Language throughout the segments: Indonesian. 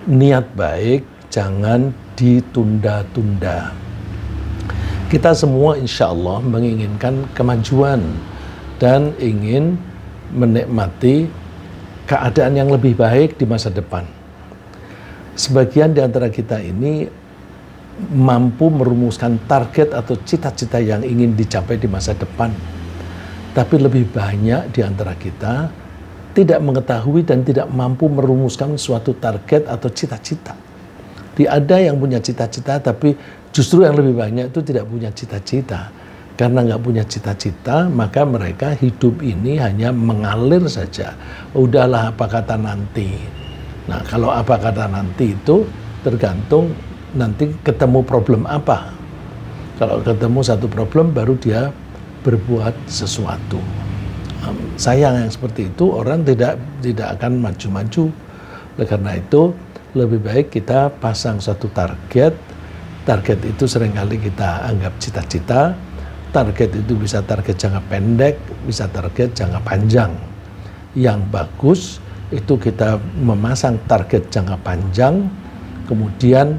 niat baik jangan ditunda-tunda. Kita semua insya Allah menginginkan kemajuan dan ingin menikmati keadaan yang lebih baik di masa depan. Sebagian di antara kita ini mampu merumuskan target atau cita-cita yang ingin dicapai di masa depan. Tapi lebih banyak di antara kita tidak mengetahui dan tidak mampu merumuskan suatu target atau cita-cita. Ada yang punya cita-cita, tapi justru yang lebih banyak itu tidak punya cita-cita. Karena nggak punya cita-cita, maka mereka hidup ini hanya mengalir saja. Udahlah apa kata nanti. Nah, kalau apa kata nanti itu tergantung nanti ketemu problem apa. Kalau ketemu satu problem baru dia berbuat sesuatu. Sayang yang seperti itu orang tidak akan maju-maju. Oleh karena itu lebih baik kita pasang satu target. Target itu seringkali kita anggap cita-cita. Target itu bisa target jangka pendek, bisa target jangka panjang. Yang bagus itu kita memasang target jangka panjang, kemudian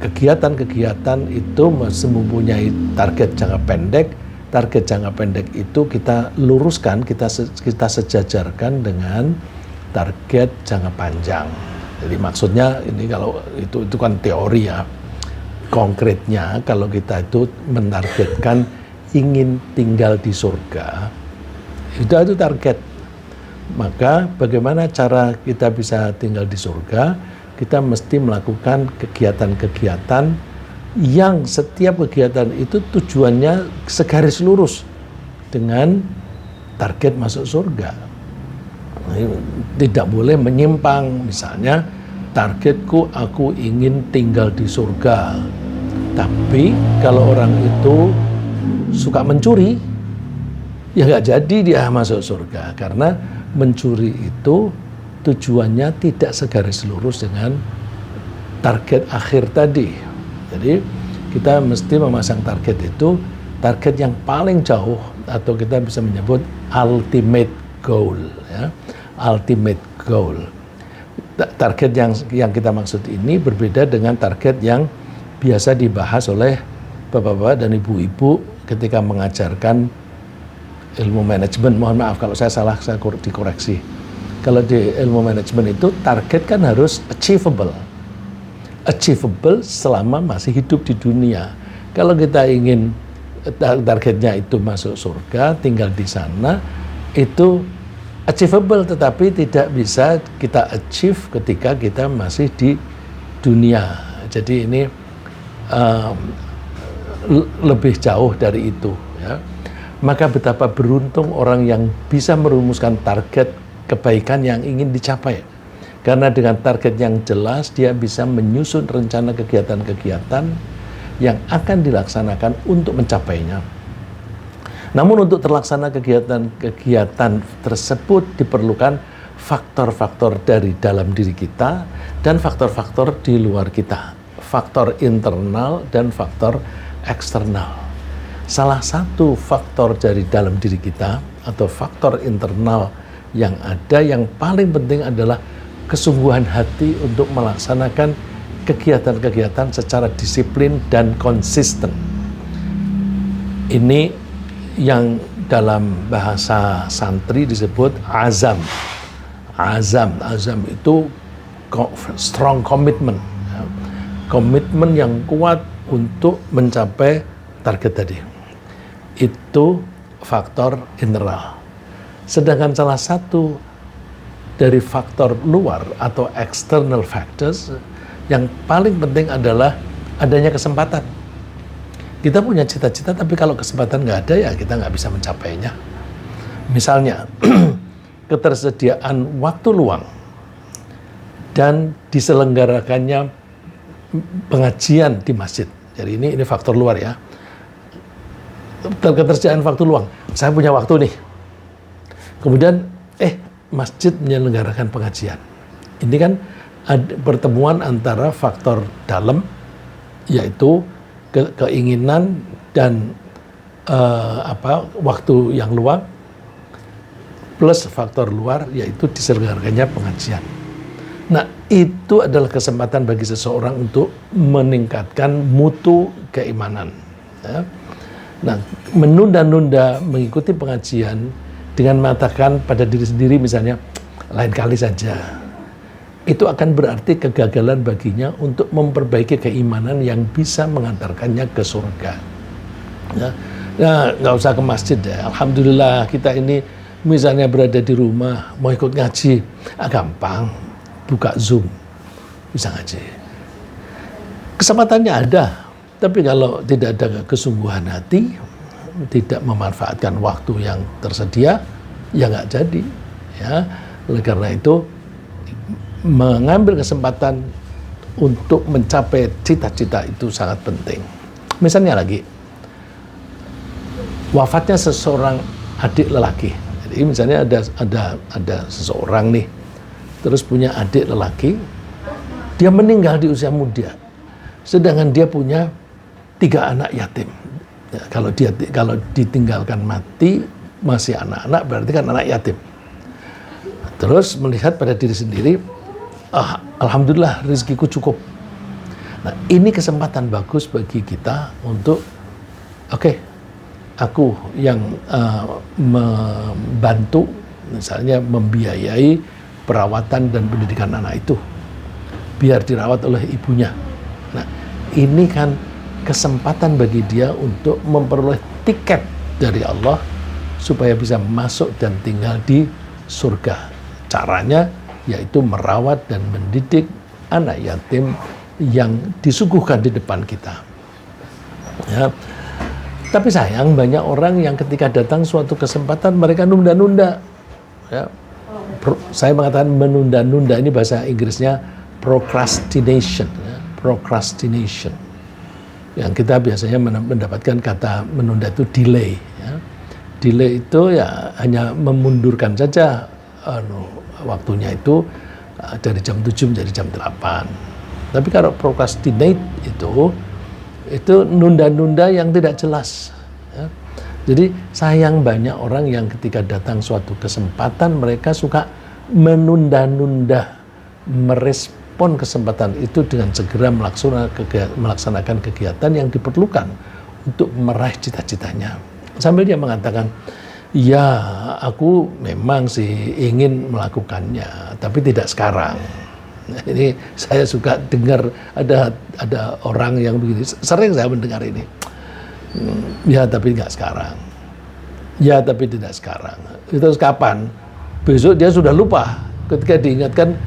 kegiatan-kegiatan itu mempunyai target jangka pendek. Target jangka pendek itu kita luruskan, kita sejajarkan dengan target jangka panjang. Jadi maksudnya ini kalau itu kan teori ya. Konkretnya kalau kita itu menargetkan ingin tinggal di surga, itu target. Maka bagaimana cara kita bisa tinggal di surga? Kita mesti melakukan kegiatan-kegiatan yang setiap kegiatan itu tujuannya segaris lurus dengan target masuk surga. Tidak boleh menyimpang. Misalnya targetku aku ingin tinggal di surga, tapi kalau orang itu suka mencuri, ya nggak jadi dia masuk surga, karena mencuri itu tujuannya tidak segaris lurus dengan target akhir tadi. Jadi kita mesti memasang target itu, target yang paling jauh, atau kita bisa menyebut ultimate goal, ya. Ultimate goal. Target yang kita maksud ini berbeda dengan target yang biasa dibahas oleh bapak-bapak dan ibu-ibu ketika mengajarkan ilmu manajemen. Mohon maaf kalau saya salah, saya dikoreksi. Kalau di ilmu manajemen itu target kan harus achievable. Achievable selama masih hidup di dunia. Kalau kita ingin targetnya itu masuk surga, tinggal di sana, itu achievable, tetapi tidak bisa kita achieve ketika kita masih di dunia. Jadi ini lebih jauh dari itu, ya. Maka betapa beruntung orang yang bisa merumuskan target kebaikan yang ingin dicapai. Karena dengan target yang jelas, dia bisa menyusun rencana kegiatan-kegiatan yang akan dilaksanakan untuk mencapainya. Namun untuk terlaksana kegiatan-kegiatan tersebut diperlukan faktor-faktor dari dalam diri kita dan faktor-faktor di luar kita. Faktor internal dan faktor eksternal. Salah satu faktor dari dalam diri kita atau faktor internal yang ada yang paling penting adalah kesungguhan hati untuk melaksanakan kegiatan-kegiatan secara disiplin dan konsisten. Ini yang dalam bahasa santri disebut azam. Azam itu strong commitment. Komitmen yang kuat untuk mencapai target tadi. Itu faktor internal. Sedangkan salah satu dari faktor luar atau external factors yang paling penting adalah adanya kesempatan. Kita punya cita-cita, tapi kalau kesempatan nggak ada, ya kita nggak bisa mencapainya. Misalnya, ketersediaan waktu luang dan diselenggarakannya pengajian di masjid. Jadi ini faktor luar ya. Ketersediaan waktu luang. Saya punya waktu nih. Kemudian masjid menyelenggarakan pengajian. Ini kan pertemuan antara faktor dalam, yaitu keinginan dan waktu yang luang, plus faktor luar, yaitu diselenggarakannya pengajian. Nah, itu adalah kesempatan bagi seseorang untuk meningkatkan mutu keimanan. Ya. Nah, menunda-nunda mengikuti pengajian dengan mengatakan pada diri sendiri misalnya, lain kali saja. Itu akan berarti kegagalan baginya untuk memperbaiki keimanan yang bisa mengantarkannya ke surga. Ya, nggak usah ke masjid ya. Alhamdulillah kita ini misalnya berada di rumah mau ikut ngaji, gampang, buka Zoom bisa ngaji. Kesempatannya ada, tapi kalau tidak ada kesungguhan hati, tidak memanfaatkan waktu yang tersedia, ya nggak jadi. Ya, oleh karena itu mengambil kesempatan untuk mencapai cita-cita itu sangat penting. Misalnya lagi, wafatnya seseorang adik lelaki. Jadi misalnya ada seseorang nih, terus punya adik lelaki, dia meninggal di usia muda, sedangkan dia punya 3 anak yatim. Ya, kalau ditinggalkan mati masih anak-anak berarti kan anak yatim. Terus melihat pada diri sendiri, alhamdulillah rezekiku cukup. Nah, ini kesempatan bagus bagi kita untuk aku yang membantu misalnya membiayai perawatan dan pendidikan anak itu biar dirawat oleh ibunya. Nah, ini kan kesempatan bagi dia untuk memperoleh tiket dari Allah supaya bisa masuk dan tinggal di surga. Caranya yaitu merawat dan mendidik anak yatim yang disuguhkan di depan kita. Ya. Tapi sayang banyak orang yang ketika datang suatu kesempatan mereka nunda-nunda. Ya. Saya mengatakan menunda-nunda, ini bahasa Inggrisnya procrastination. Ya. Procrastination. Yang kita biasanya mendapatkan kata menunda itu delay. Ya. Delay itu ya hanya memundurkan saja waktunya itu dari jam 7 menjadi jam 8. Tapi kalau procrastinate itu nunda-nunda yang tidak jelas. Ya. Jadi sayang banyak orang yang ketika datang suatu kesempatan mereka suka menunda-nunda merespon kesempatan itu dengan segera melaksanakan kegiatan yang diperlukan untuk meraih cita-citanya. Sambil dia mengatakan, ya, aku memang sih ingin melakukannya, tapi tidak sekarang. Nah, ini saya suka dengar ada orang yang begini, sering saya mendengar ini. Ya, tapi nggak sekarang. Ya, tapi tidak sekarang. Itu kapan? Besok dia sudah lupa. Ketika diingatkan,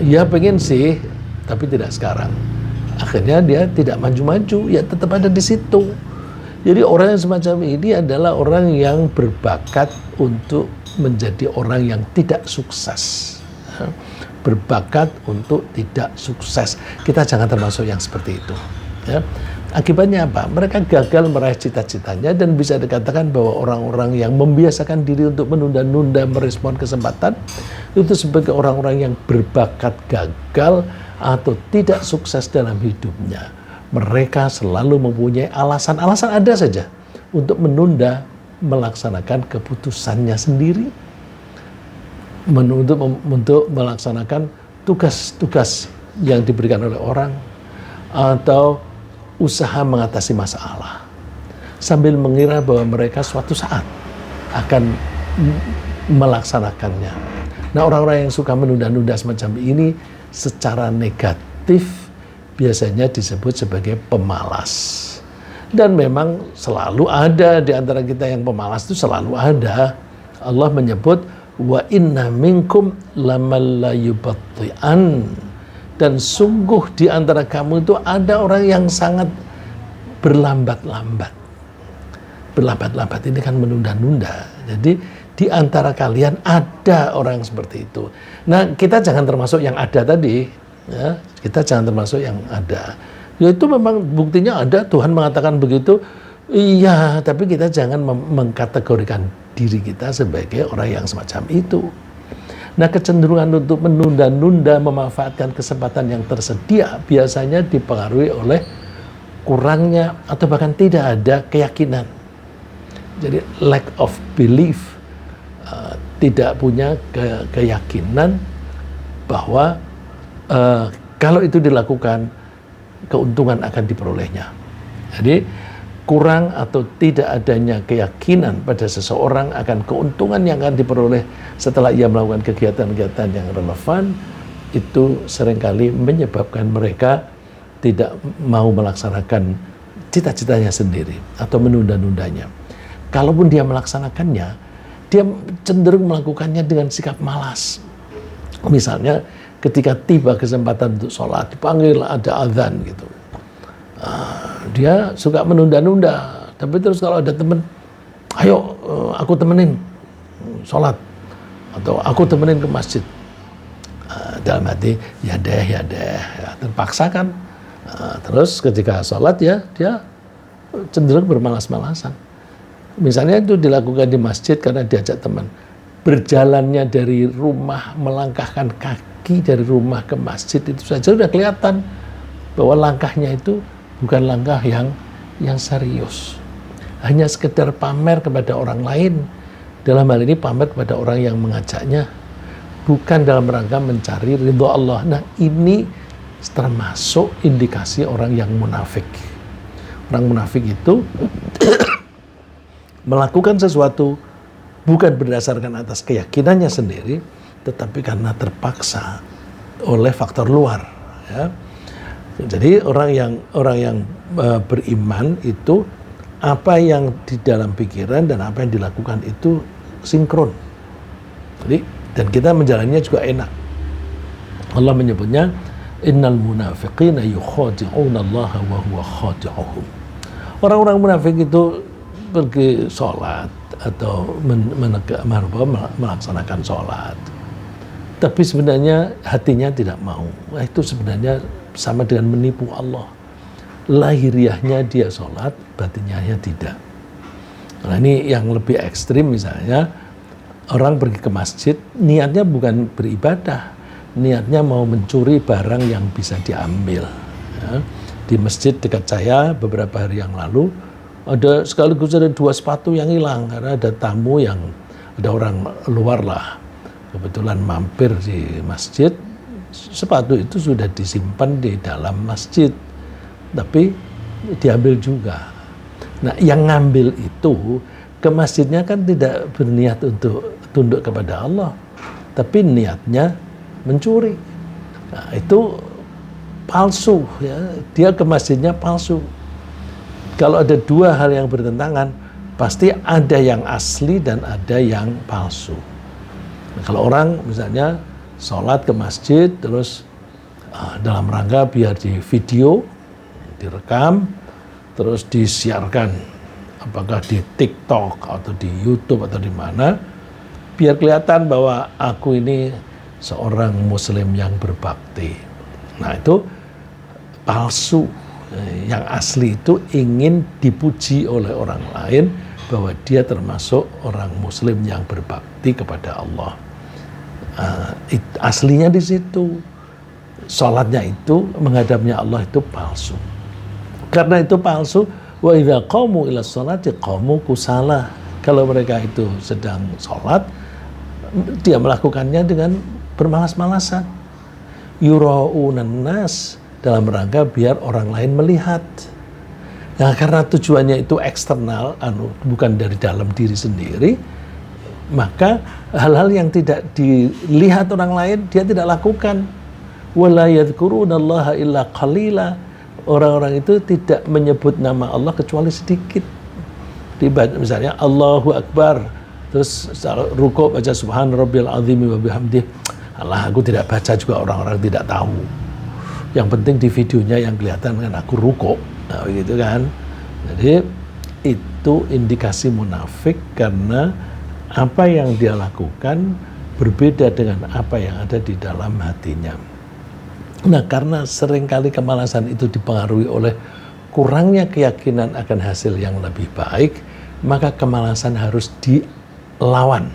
ya pengen sih, tapi tidak sekarang. Akhirnya dia tidak maju-maju, ya tetap ada di situ. Jadi orang yang semacam ini adalah orang yang berbakat untuk menjadi orang yang tidak sukses. Berbakat untuk tidak sukses. Kita jangan termasuk yang seperti itu. Ya. Akibatnya apa? Mereka gagal meraih cita-citanya dan bisa dikatakan bahwa orang-orang yang membiasakan diri untuk menunda-nunda merespon kesempatan itu sebagai orang-orang yang berbakat gagal atau tidak sukses dalam hidupnya. Mereka selalu mempunyai alasan ada saja untuk menunda melaksanakan keputusannya sendiri, untuk melaksanakan tugas-tugas yang diberikan oleh orang atau usaha mengatasi masalah sambil mengira bahwa mereka suatu saat akan melaksanakannya. Nah, orang-orang yang suka menunda-nunda semacam ini secara negatif biasanya disebut sebagai pemalas. Dan memang selalu ada di antara kita yang pemalas, itu selalu ada. Allah menyebut wa inna minkum lamal la yubatti'an, dan sungguh di antara kamu itu ada orang yang sangat berlambat-lambat. Berlambat-lambat ini kan menunda-nunda. Jadi di antara kalian ada orang seperti itu. Nah, kita jangan termasuk yang ada tadi. Ya, kita jangan termasuk yang ada. Ya itu memang buktinya ada, Tuhan mengatakan begitu. Iya, tapi kita jangan mengkategorikan diri kita sebagai orang yang semacam itu. Nah, kecenderungan untuk menunda-nunda memanfaatkan kesempatan yang tersedia biasanya dipengaruhi oleh kurangnya atau bahkan tidak ada keyakinan. Jadi lack of belief, tidak punya keyakinan bahwa Kalau itu dilakukan, keuntungan akan diperolehnya. Jadi kurang atau tidak adanya keyakinan pada seseorang akan keuntungan yang akan diperoleh setelah ia melakukan kegiatan-kegiatan yang relevan, itu seringkali menyebabkan mereka tidak mau melaksanakan cita-citanya sendiri atau menunda-nundanya. Kalaupun dia melaksanakannya, dia cenderung melakukannya dengan sikap malas. Misalnya ketika tiba kesempatan untuk sholat, dipanggil ada azan gitu. Dia suka menunda-nunda, tapi terus kalau ada teman, ayo aku temenin sholat, atau aku temenin ke masjid. Dalam hati, ya deh, ya terpaksa kan. Terus ketika sholat ya, dia cenderung bermalas-malasan. Misalnya itu dilakukan di masjid karena diajak teman. Berjalannya dari rumah, melangkahkan kaki dari rumah ke masjid, itu saja sudah kelihatan bahwa langkahnya itu bukan langkah yang serius. Hanya sekedar pamer kepada orang lain. Dalam hal ini pamer kepada orang yang mengajaknya, bukan dalam rangka mencari ridho Allah. Nah, ini termasuk indikasi orang yang munafik. Orang munafik itu melakukan sesuatu bukan berdasarkan atas keyakinannya sendiri, tetapi karena terpaksa oleh faktor luar. Ya. Jadi orang yang beriman itu apa yang di dalam pikiran dan apa yang dilakukan itu sinkron. Jadi dan kita menjalannya juga enak. Allah menyebutnya innal munafiqina yukhadi'una Allah wa huwa khadi'uhum. Orang-orang munafik itu pergi sholat atau melaksanakan sholat, tapi sebenarnya hatinya tidak mau. Nah, itu sebenarnya sama dengan menipu Allah. Lahiriahnya dia sholat, batinnya tidak. Nah, ini yang lebih ekstrim, misalnya orang pergi ke masjid, niatnya bukan beribadah, niatnya mau mencuri barang yang bisa diambil. Ya. Di masjid dekat saya beberapa hari yang lalu, sekaligus ada 2 sepatu yang hilang karena ada tamu yang, ada orang luar lah, kebetulan mampir di masjid. Sepatu itu sudah disimpan di dalam masjid, tapi diambil juga. Nah, yang ngambil itu ke masjidnya kan tidak berniat untuk tunduk kepada Allah, tapi niatnya mencuri. Nah, itu palsu, ya. Dia ke masjidnya palsu. Kalau ada 2 hal yang bertentangan, pasti ada yang asli dan ada yang palsu. Nah, kalau orang misalnya sholat ke masjid, terus dalam rangka biar di video, direkam, terus disiarkan, apakah di TikTok atau di YouTube atau di mana, biar kelihatan bahwa aku ini seorang muslim yang berbakti. Nah, itu palsu. Yang asli itu ingin dipuji oleh orang lain bahwa dia termasuk orang muslim yang berbakti kepada Allah. Aslinya di situ. Salatnya itu, menghadapnya Allah itu palsu. Karena itu palsu, wa idza qamu ila sholati qamu kusala. Kalau mereka itu sedang sholat, dia melakukannya dengan bermalas-malasan. Yura'unan nas, dalam rangka biar orang lain melihat. Nah, karena tujuannya itu eksternal, bukan dari dalam diri sendiri, maka hal-hal yang tidak dilihat orang lain dia tidak lakukan. Wala yadhkurunallaha illa qalila. Orang-orang itu tidak menyebut nama Allah kecuali sedikit. Misalnya Allahu Akbar, terus rukuk baca subhan rabbiyal azim wa bihamdih. Allah, aku tidak baca juga, orang-orang tidak tahu. Yang penting di videonya yang kelihatan kan aku rukuk. Nah, begitu kan. Jadi itu indikasi munafik karena apa yang dia lakukan berbeda dengan apa yang ada di dalam hatinya. Nah, karena seringkali kemalasan itu dipengaruhi oleh kurangnya keyakinan akan hasil yang lebih baik, maka kemalasan harus dilawan.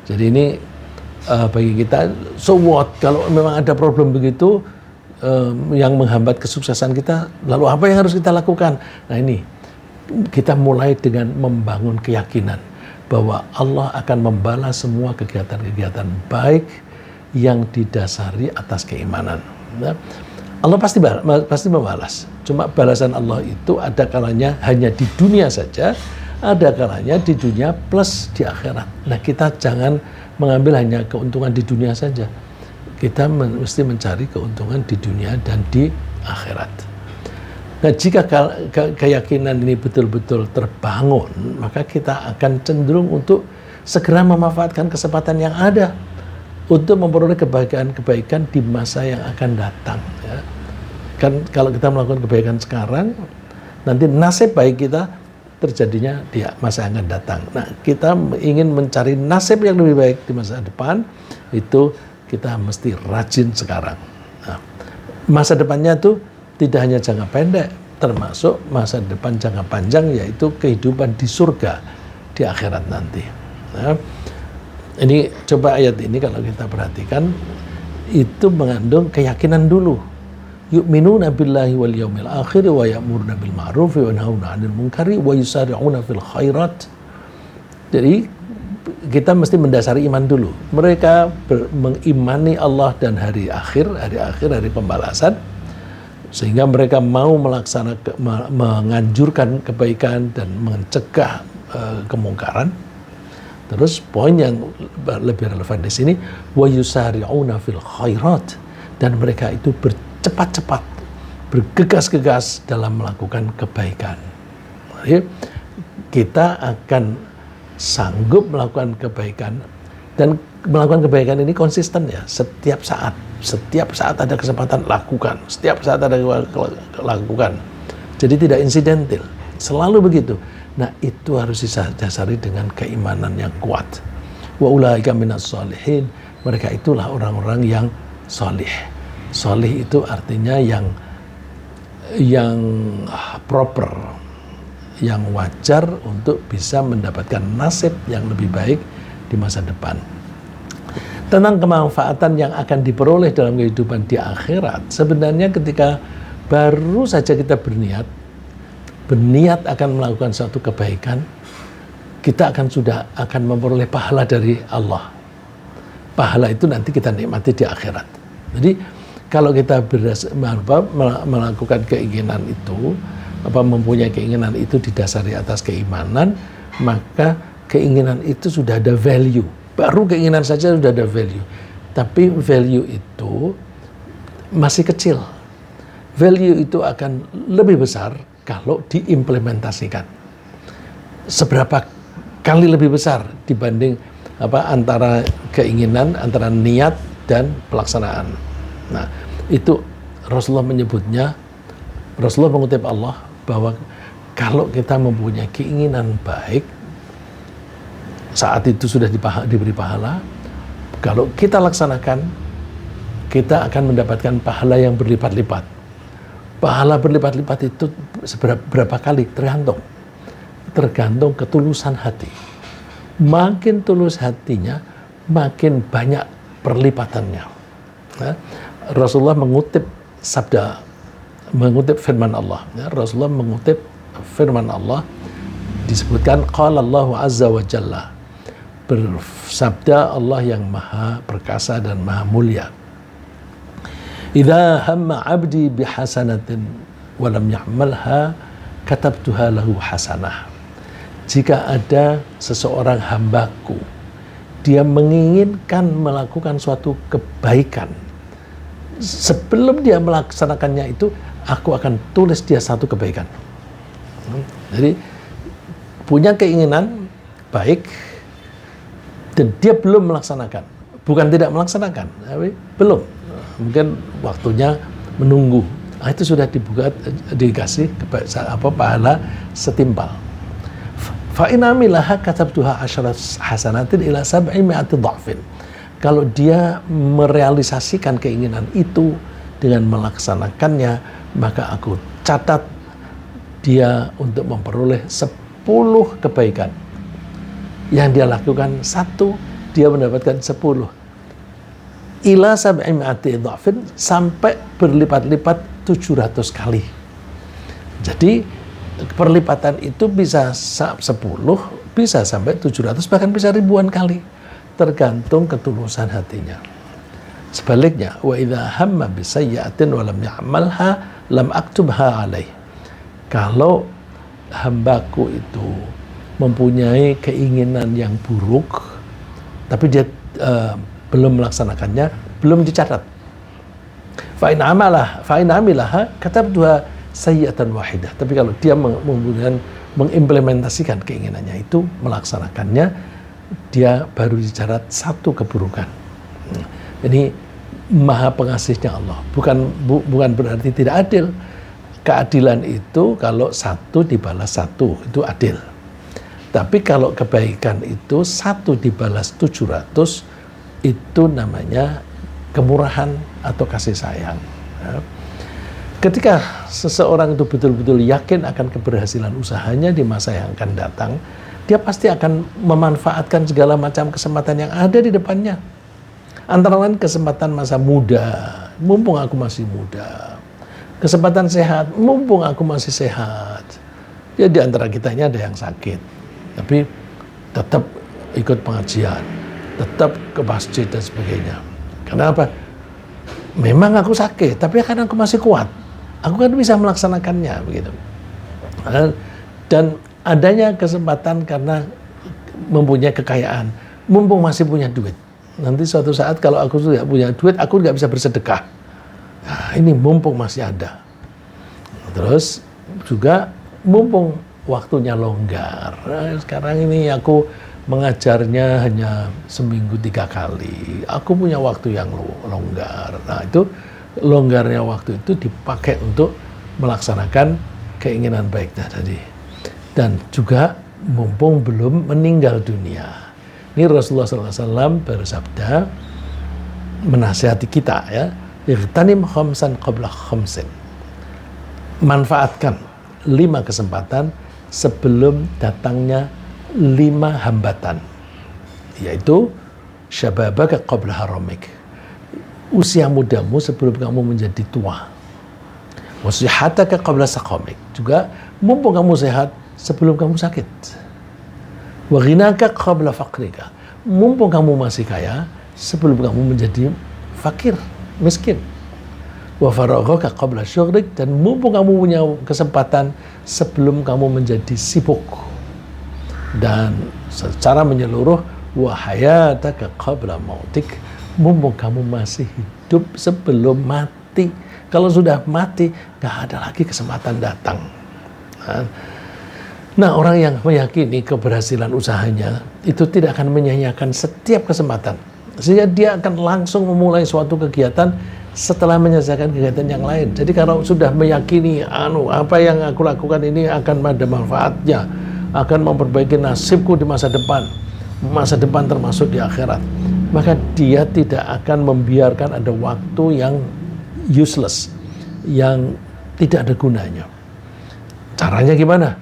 Jadi ini bagi kita, so what? Kalau memang ada problem begitu yang menghambat kesuksesan kita, lalu apa yang harus kita lakukan? Nah, ini kita mulai dengan membangun keyakinan bahwa Allah akan membalas semua kegiatan-kegiatan baik yang didasari atas keimanan. Nah, Allah pasti membalas. Cuma balasan Allah itu ada kalanya hanya di dunia saja, ada kalanya di dunia plus di akhirat. Nah, kita jangan mengambil hanya keuntungan di dunia saja. Kita mesti mencari keuntungan di dunia dan di akhirat. Nah, jika keyakinan ini betul-betul terbangun, maka kita akan cenderung untuk segera memanfaatkan kesempatan yang ada untuk memperoleh kebaikan di masa yang akan datang. Ya. Kan kalau kita melakukan kebaikan sekarang, nanti nasib baik kita terjadinya di masa yang akan datang. Nah, kita ingin mencari nasib yang lebih baik di masa depan, itu kita mesti rajin sekarang. Nah, masa depannya tuh tidak hanya jangka pendek, termasuk masa depan jangka panjang, yaitu kehidupan di surga di akhirat nanti. Nah, ini coba ayat ini kalau kita perhatikan, itu mengandung keyakinan dulu. Yu'minuna billahi wal yaumil akhir wa ya'muruna bil ma'ruf wa yanhauna 'anil munkari wa yusari'una fil khairat. Jadi kita mesti mendasari iman dulu. Mereka mengimani Allah dan hari akhir, hari pembalasan, sehingga mereka mau menganjurkan kebaikan dan mencegah kemungkaran. Terus poin yang lebih relevan di sini, wa yusari'una fil khairat, dan mereka itu bercepat-cepat, bergegas-gegas dalam melakukan kebaikan. Jadi kita akan sanggup melakukan kebaikan, dan melakukan kebaikan ini konsisten ya, setiap saat ada kesempatan lakukan, setiap saat ada lakukan. Jadi tidak insidental, selalu begitu. Nah, itu harus didasari dengan keimanan yang kuat. Wa ulaika minas sholihin, mereka itulah orang-orang yang solih. Solih itu artinya yang proper, yang wajar untuk bisa mendapatkan nasib yang lebih baik di masa depan. Tentang kemanfaatan yang akan diperoleh dalam kehidupan di akhirat, sebenarnya ketika baru saja kita berniat akan melakukan suatu kebaikan, kita akan memperoleh pahala dari Allah. Pahala itu nanti kita nikmati di akhirat. Jadi kalau kita melakukan keinginan itu, mempunyai keinginan itu didasari atas keimanan, maka keinginan itu sudah ada value. Baru keinginan saja sudah ada value. Tapi value itu masih kecil. Value itu akan lebih besar kalau diimplementasikan. Seberapa kali lebih besar dibanding antara keinginan, antara niat dan pelaksanaan. Nah, itu Rasulullah mengutip Allah bahwa kalau kita mempunyai keinginan baik, saat itu sudah diberi pahala. Kalau kita laksanakan, kita akan mendapatkan pahala yang berlipat-lipat. Pahala berlipat-lipat itu berapa kali? Tergantung ketulusan hati. Makin tulus hatinya, makin banyak perlipatannya. Nah, Rasulullah mengutip firman Allah. Rasulullah mengutip firman Allah, disebutkan qala Allahu azza wa jalla, bersabda Allah yang maha perkasa dan maha mulia, idza hamma 'abdi bihasanatin wa lam ya'malha katabtuha lahu hasanah. Jika ada seseorang hambaku, dia menginginkan melakukan suatu kebaikan, sebelum dia melaksanakannya itu, aku akan tulis dia satu kebaikan. Jadi punya keinginan baik dan dia belum melaksanakan, bukan tidak melaksanakan, tapi belum, mungkin waktunya menunggu. Nah, itu sudah dikasih pahala setimpal. Fa in amilaha katabtuha 10 hasanatin ila 700 dha'fin. Kalau dia merealisasikan keinginan itu dengan melaksanakannya, maka aku catat dia untuk memperoleh 10 kebaikan. Yang dia lakukan 1, dia mendapatkan 10. Ila 700 dha'fin, sampai berlipat-lipat 700 kali. Jadi perlipatan itu bisa 10, bisa sampai 700, bahkan bisa ribuan kali. Tergantung ketulusan hatinya. Sebaliknya, wa idza hamma bi sayyi'atin wa lam ya'malha lam aktubha alaih. Kalau hambaku itu mempunyai keinginan yang buruk, tapi dia belum melaksanakannya, belum dicatat. Fa in amilaha katabtuha sayyi'atan wahidah. Tapi kalau dia mengimplementasikan keinginannya itu, melaksanakannya, dia baru dicatat satu keburukan. Ini maha pengasihnya Allah. Bukan berarti tidak adil. Keadilan itu kalau satu dibalas satu, itu adil. Tapi kalau kebaikan itu satu dibalas 700, itu namanya kemurahan atau kasih sayang. Ketika seseorang itu betul-betul yakin akan keberhasilan usahanya di masa yang akan datang, dia pasti akan memanfaatkan segala macam kesempatan yang ada di depannya. Antara lain kesempatan masa muda, mumpung aku masih muda. Kesempatan sehat, mumpung aku masih sehat. Ya di antara kita ini ada yang sakit, tapi tetap ikut pengajian, tetap ke masjid dan sebagainya. Karena apa? Memang aku sakit, tapi kan aku masih kuat. Aku kan bisa melaksanakannya, begitu. Dan adanya kesempatan karena mempunyai kekayaan, mumpung masih punya duit. Nanti suatu saat kalau aku sudah punya duit, aku nggak bisa bersedekah. Nah, ini mumpung masih ada. Terus juga mumpung waktunya longgar. Nah, sekarang ini aku mengajarnya hanya seminggu 3 kali. Aku punya waktu yang longgar. Nah, itu longgarnya waktu itu dipakai untuk melaksanakan keinginan baiknya tadi. Dan juga mumpung belum meninggal dunia. Ini Rasulullah SAW bersabda, menasihati kita ya, irtanim khamsan qabla khamsin. Manfaatkan 5 kesempatan sebelum datangnya 5 hambatan, yaitu syababaka qabla haramik, usia mudamu sebelum kamu menjadi tua. Wasihataka qabla saqamik, juga mumpung kamu sehat sebelum kamu sakit. Wa ghinaka qabla faqrika, mumpung kamu masih kaya sebelum kamu menjadi fakir, miskin. Wa faraghaka qabla syughlik, dan mumpung kamu punya kesempatan sebelum kamu menjadi sibuk. Dan secara menyeluruh, wa hayataka qabla mautik, mumpung kamu masih hidup sebelum mati. Kalau sudah mati, nggak ada lagi kesempatan datang. Nah, orang yang meyakini keberhasilan usahanya itu tidak akan menyanyiakan setiap kesempatan, sehingga dia akan langsung memulai suatu kegiatan setelah menyelesaikan kegiatan yang lain. Jadi kalau sudah meyakini apa yang aku lakukan ini akan ada manfaatnya, akan memperbaiki nasibku di masa depan termasuk di akhirat, maka dia tidak akan membiarkan ada waktu yang useless, yang tidak ada gunanya. Caranya gimana?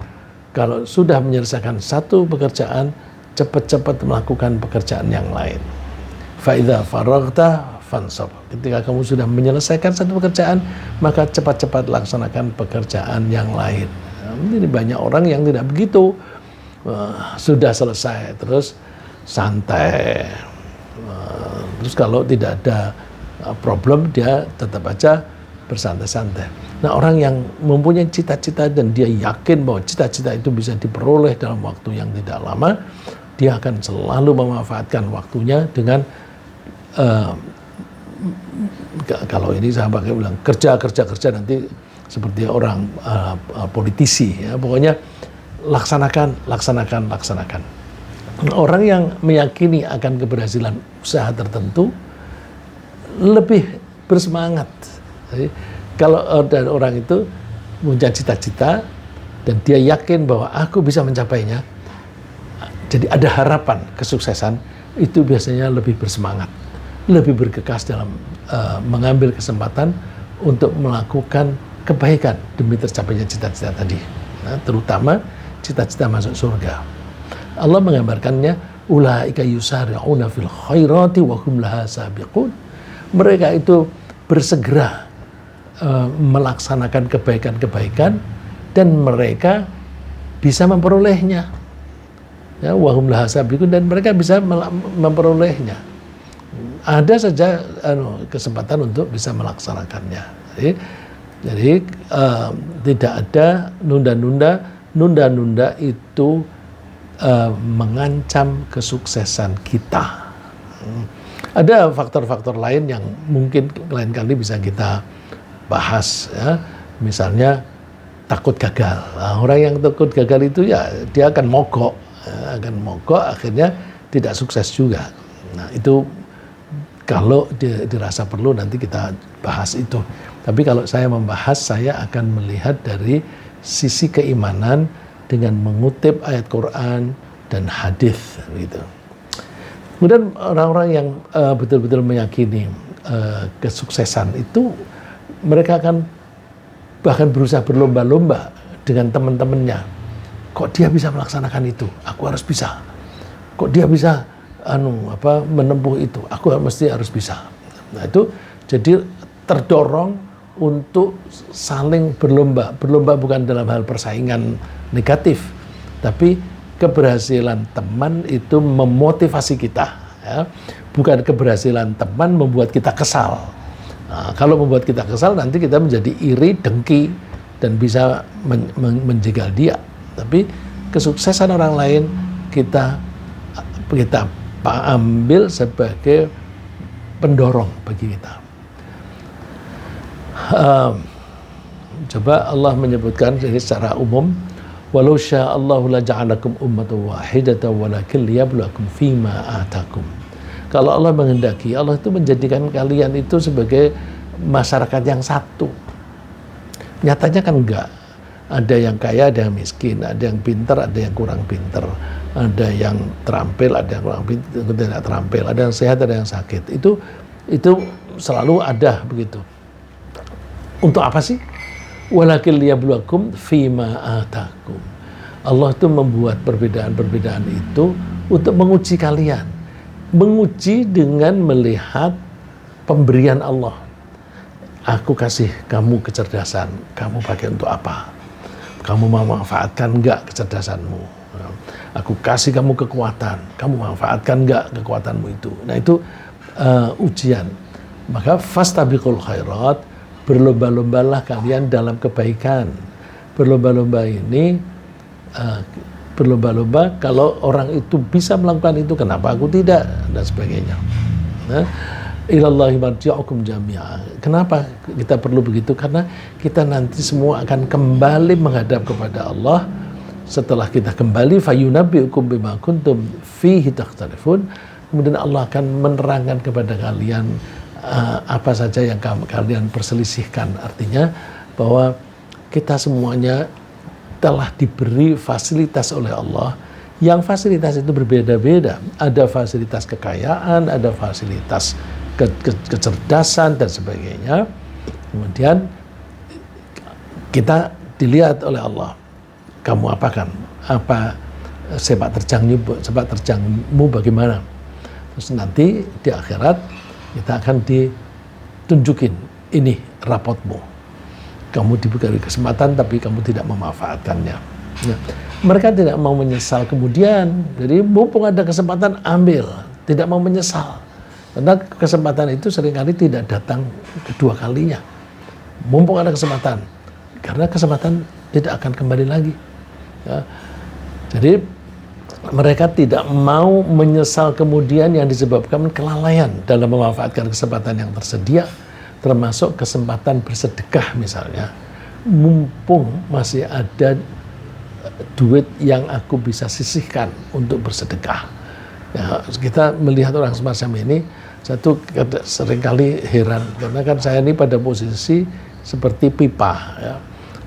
Kalau sudah menyelesaikan satu pekerjaan, cepat-cepat melakukan pekerjaan yang lain. Fa'idha faraghta fansab. Ketika kamu sudah menyelesaikan satu pekerjaan, maka cepat-cepat laksanakan pekerjaan yang lain. Ini banyak orang yang tidak begitu. Sudah selesai, terus santai. Terus kalau tidak ada problem, dia tetap aja bersantai-santai. Nah, orang yang mempunyai cita-cita dan dia yakin bahwa cita-cita itu bisa diperoleh dalam waktu yang tidak lama, dia akan selalu memanfaatkan waktunya dengan kalau ini saya pakai bilang kerja nanti seperti orang politisi ya, pokoknya laksanakan. Orang yang meyakini akan keberhasilan usaha tertentu lebih bersemangat. Jadi, kalau ada orang itu punya cita-cita dan dia yakin bahwa aku bisa mencapainya, jadi ada harapan kesuksesan, itu biasanya lebih bersemangat, lebih bergegas dalam mengambil kesempatan untuk melakukan kebaikan demi tercapainya cita-cita tadi. Nah, terutama cita-cita masuk surga. Allah menggambarkannya, ulaika yusari'una fil khairati wa hum laha sabiqun. Mereka itu bersegera melaksanakan kebaikan-kebaikan dan mereka bisa memperolehnya. Ya, wa hum laha sabiqun, dan mereka bisa memperolehnya. ada saja kesempatan untuk bisa melaksanakannya. Jadi tidak ada nunda-nunda. Nunda-nunda itu mengancam kesuksesan kita. Ada faktor-faktor lain yang mungkin lain kali bisa kita bahas, ya. Misalnya takut gagal. Nah, orang yang takut gagal itu ya dia akan mogok, akhirnya tidak sukses juga. Nah, itu kalau dirasa perlu nanti kita bahas itu. Tapi kalau saya membahas, saya akan melihat dari sisi keimanan dengan mengutip ayat Quran dan hadis gitu. Kemudian orang-orang yang betul-betul meyakini kesuksesan itu, mereka akan bahkan berusaha berlomba-lomba dengan teman-temannya. Kok dia bisa melaksanakan itu? Aku harus bisa. Kok dia bisa menempuh itu? Aku harus bisa. Nah, itu jadi terdorong untuk saling berlomba. Berlomba bukan dalam hal persaingan negatif, tapi keberhasilan teman itu memotivasi kita, ya. Bukan keberhasilan teman membuat kita kesal. Nah, kalau membuat kita kesal, nanti kita menjadi iri, dengki, dan bisa menjegal dia. Tapi kesuksesan orang lain kita ambil sebagai pendorong bagi kita. Coba Allah menyebutkan ini secara umum, walau sya'allahu la ja'alakum ummatan wahidatan walakin liyabluwakum fima atakum. Kalau Allah menghendaki, Allah itu menjadikan kalian itu sebagai masyarakat yang satu. Nyatanya kan enggak. Ada yang kaya, ada yang miskin, ada yang pintar, ada yang kurang pintar, ada yang terampil, ada yang kurang pintar, tidak terampil, ada yang sehat, ada yang sakit. Itu selalu ada begitu. Untuk apa sih? Walakin liyabluwakum fima atakum. Allah itu membuat perbedaan-perbedaan itu untuk menguji kalian. Menguji dengan melihat pemberian Allah. Aku kasih kamu kecerdasan, kamu pakai untuk apa? Kamu mau manfaatkan enggak kecerdasanmu? Aku kasih kamu kekuatan, kamu manfaatkan enggak kekuatanmu itu? Nah, itu ujian. Maka fastabiqul khairat, berlomba-lombalah kalian dalam kebaikan. Berlomba-lomba ini, berlomba-lomba kalau orang itu bisa melakukan itu, kenapa aku tidak? Dan sebagainya. Nah, ilallahi marji'ukum jami'a. Kenapa kita perlu begitu? Karena kita nanti semua akan kembali menghadap kepada Allah. Setelah kita kembali, fayunabbi'ukum bima kuntum fihi takhtalifun. Kemudian Allah akan menerangkan kepada kalian apa saja yang kalian perselisihkan. Artinya bahwa kita semuanya telah diberi fasilitas oleh Allah, yang fasilitas itu berbeda-beda. Ada fasilitas kekayaan, ada fasilitas kecerdasan dan sebagainya. Kemudian kita dilihat oleh Allah, kamu apakan? Apa sepak terjangmu bagaimana? Terus nanti di akhirat kita akan ditunjukin, ini rapotmu. Kamu diberi kesempatan tapi kamu tidak memanfaatkannya. Ya. Mereka tidak mau menyesal kemudian. Jadi mumpung ada kesempatan, ambil. Tidak mau menyesal. Karena kesempatan itu seringkali tidak datang kedua kalinya. Mumpung ada kesempatan. Karena kesempatan tidak akan kembali lagi. Ya. Jadi mereka tidak mau menyesal kemudian yang disebabkan kelalaian dalam memanfaatkan kesempatan yang tersedia, termasuk kesempatan bersedekah misalnya. Mumpung masih ada duit yang aku bisa sisihkan untuk bersedekah. Ya, kita melihat orang semacam ini, satu seringkali heran, karena kan saya ini pada posisi seperti pipa, ya.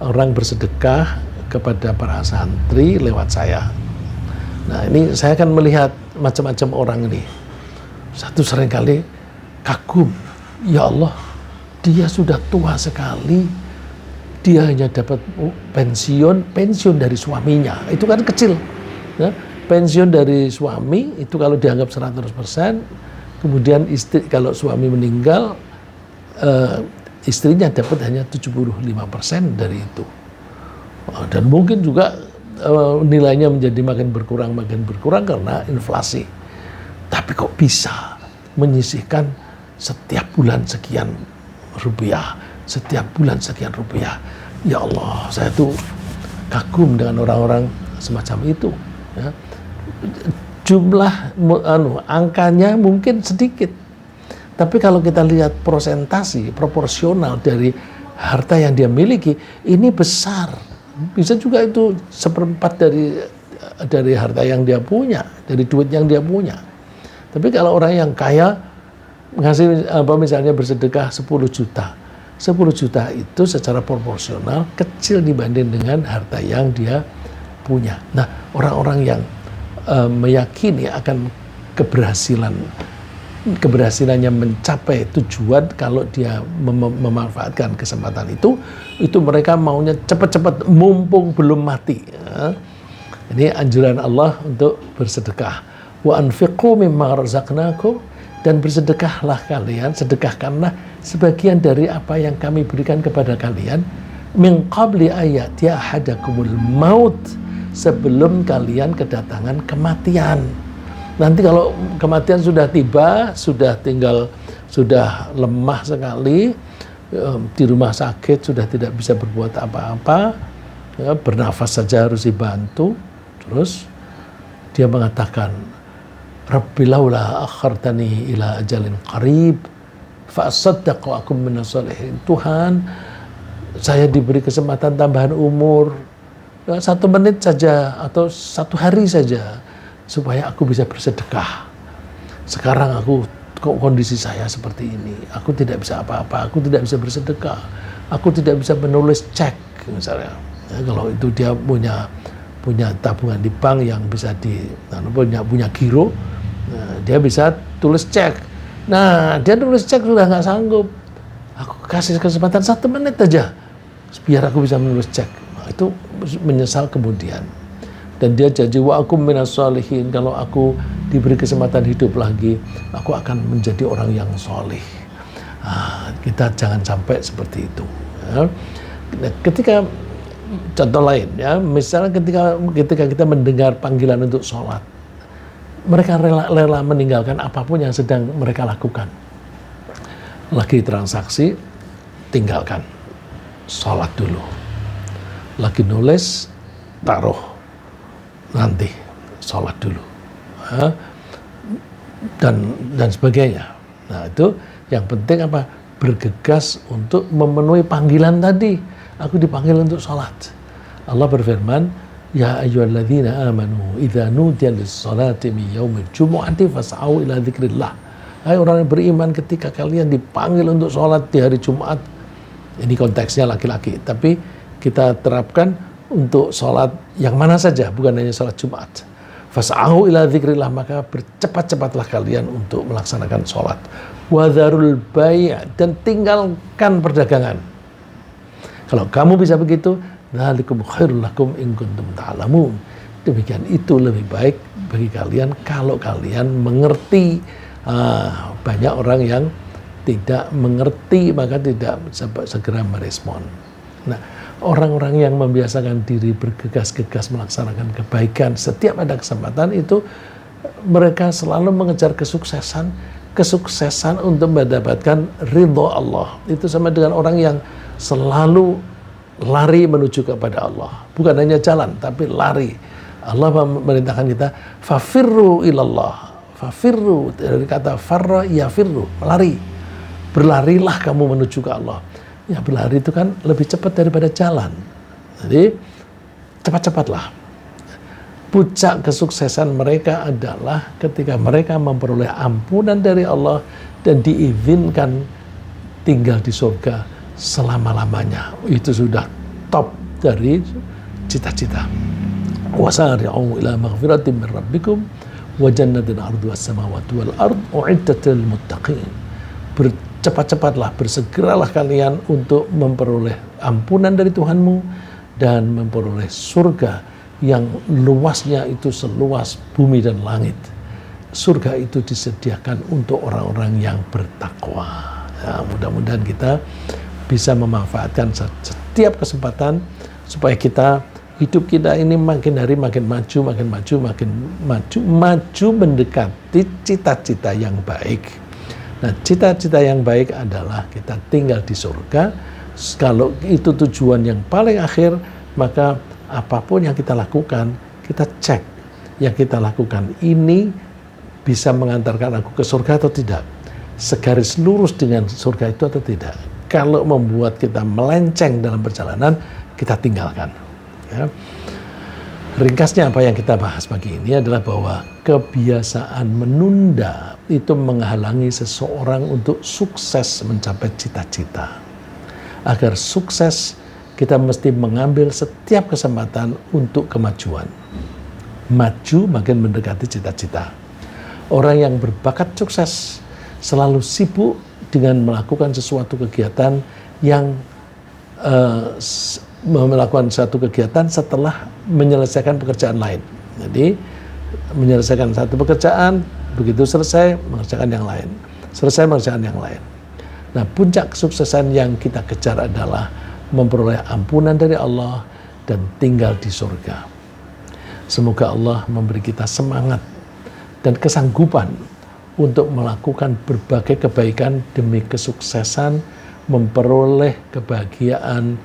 Orang bersedekah kepada para santri lewat saya. Nah, ini saya akan melihat macam-macam orang ini. Satu seringkali kagum, ya Allah, dia sudah tua sekali, dia hanya dapat pensiun dari suaminya. Itu kan kecil. Ya. Pensiun dari suami itu kalau dianggap 100%, kemudian istri, kalau suami meninggal, istrinya dapat hanya 75% dari itu. Dan mungkin juga nilainya menjadi makin berkurang karena inflasi. Tapi kok bisa? menyisihkan setiap bulan sekian rupiah, setiap bulan sekian rupiah. Ya Allah, saya tuh kagum dengan orang-orang semacam itu. Ya. Jumlah angkanya mungkin sedikit, tapi kalau kita lihat prosentasi proporsional dari harta yang dia miliki, ini besar. Bisa juga itu 1/4 dari harta yang dia punya, dari duit yang dia punya. Tapi kalau orang yang kaya ngasih misalnya bersedekah 10 juta. 10 juta itu secara proporsional kecil dibanding dengan harta yang dia punya. Nah, orang-orang yang meyakini akan keberhasilannya mencapai tujuan kalau dia memanfaatkan kesempatan itu mereka maunya cepat-cepat mumpung belum mati. Ya. Ini anjuran Allah untuk bersedekah. Wa anfiqu mimma razaqnakum, dan bersedekahlah kalian, sedekahkanlah sebagian dari apa yang kami berikan kepada kalian, min qabli ayati ahadakumul maut, sebelum kalian kedatangan kematian. Nanti kalau kematian sudah tiba, sudah lemah sekali, di rumah sakit sudah tidak bisa berbuat apa-apa, ya, bernafas saja harus dibantu, terus dia mengatakan, Rabbi laula akhartani ila ajalin qarib fa asaddaq wa akum minas shalihin. Tuhan, saya diberi kesempatan tambahan umur 1 menit saja atau 1 hari saja supaya aku bisa bersedekah. Sekarang kok kondisi saya seperti ini, aku tidak bisa apa-apa, aku tidak bisa bersedekah, aku tidak bisa menulis cek misalnya. Ya, kalau itu dia punya tabungan di bank yang bisa punya giro, nah, dia bisa tulis cek. Nah, dia tulis cek sudah nggak sanggup, aku kasih kesempatan 1 menit aja biar aku bisa menulis cek. Nah, itu menyesal kemudian. Dan dia janji, wa akum minas shalihin, kalau aku diberi kesempatan hidup lagi, aku akan menjadi orang yang soleh. Nah, kita jangan sampai seperti itu. Ya. Nah, ketika contoh lain, ya, misalnya ketika kita mendengar panggilan untuk sholat, mereka rela meninggalkan apapun yang sedang mereka lakukan. Lagi transaksi, tinggalkan, sholat dulu. Lagi nulis, taruh, nanti sholat dulu, ya. dan sebagainya. Nah, itu yang penting apa? Bergegas untuk memenuhi panggilan tadi. Aku dipanggil untuk sholat. Allah berfirman, Ya ayyuhalladzina amanu idza nudiya lis-sholati min yaumil jumu'ati fas'au ila dzikrillah. Hai orang yang beriman, ketika kalian dipanggil untuk sholat di hari Jumat, ini konteksnya laki-laki, tapi kita terapkan untuk sholat yang mana saja, bukan hanya sholat Jumat. Fas'au ila dzikrillah, maka bercepat-cepatlah kalian untuk melaksanakan sholat. Wa dzarul bai', dan tinggalkan perdagangan. Kalau kamu bisa begitu, dzalikum khairul lakum in kuntum ta'lamun. Demikian itu lebih baik bagi kalian kalau kalian mengerti. Banyak orang yang tidak mengerti, maka tidak segera merespon. Nah, orang-orang yang membiasakan diri bergegas-gegas melaksanakan kebaikan setiap ada kesempatan itu, mereka selalu mengejar kesuksesan untuk mendapatkan ridho Allah. Itu sama dengan orang yang selalu lari menuju kepada Allah, bukan hanya jalan tapi lari. Allah memerintahkan kita fafirru ilallah. Fafirru dari kata farra yafirru, lari. Berlarilah kamu menuju ke Allah. Ya, berlari itu kan lebih cepat daripada jalan. Jadi cepat-cepatlah. Puncak kesuksesan mereka adalah ketika mereka memperoleh ampunan dari Allah dan diizinkan tinggal di surga selama-lamanya. Itu sudah top dari cita-cita. Wasari'u ila maghfiratin min rabbikum wa jannatin 'arduha as-samawati wal ard u'iddat lil muttaqin. Bercepat-cepatlah, bersegeralah kalian untuk memperoleh ampunan dari Tuhanmu dan memperoleh surga yang luasnya itu seluas bumi dan langit. Surga itu disediakan untuk orang-orang yang bertakwa. Ya, mudah-mudahan kita bisa memanfaatkan setiap kesempatan supaya hidup kita ini makin hari makin maju mendekati cita-cita yang baik. Nah, cita-cita yang baik adalah kita tinggal di surga. Kalau itu tujuan yang paling akhir, maka apapun yang kita lakukan, kita cek yang kita lakukan ini bisa mengantarkan aku ke surga atau tidak, segaris lurus dengan surga itu atau tidak. Kalau membuat kita melenceng dalam perjalanan, kita tinggalkan. Ya. Ringkasnya apa yang kita bahas pagi ini adalah bahwa kebiasaan menunda itu menghalangi seseorang untuk sukses mencapai cita-cita. Agar sukses, kita mesti mengambil setiap kesempatan untuk kemajuan. Maju makin mendekati cita-cita. Orang yang berbakat sukses selalu sibuk dengan melakukan sesuatu kegiatan yang melakukan satu kegiatan setelah menyelesaikan pekerjaan lain. Jadi menyelesaikan satu pekerjaan, begitu selesai mengerjakan yang lain. Selesai mengerjakan yang lain. Nah, puncak kesuksesan yang kita kejar adalah memperoleh ampunan dari Allah dan tinggal di surga. Semoga Allah memberi kita semangat dan kesanggupan untuk melakukan berbagai kebaikan demi kesuksesan, memperoleh kebahagiaan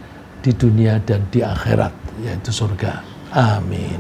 di dunia dan di akhirat, yaitu surga. Amin.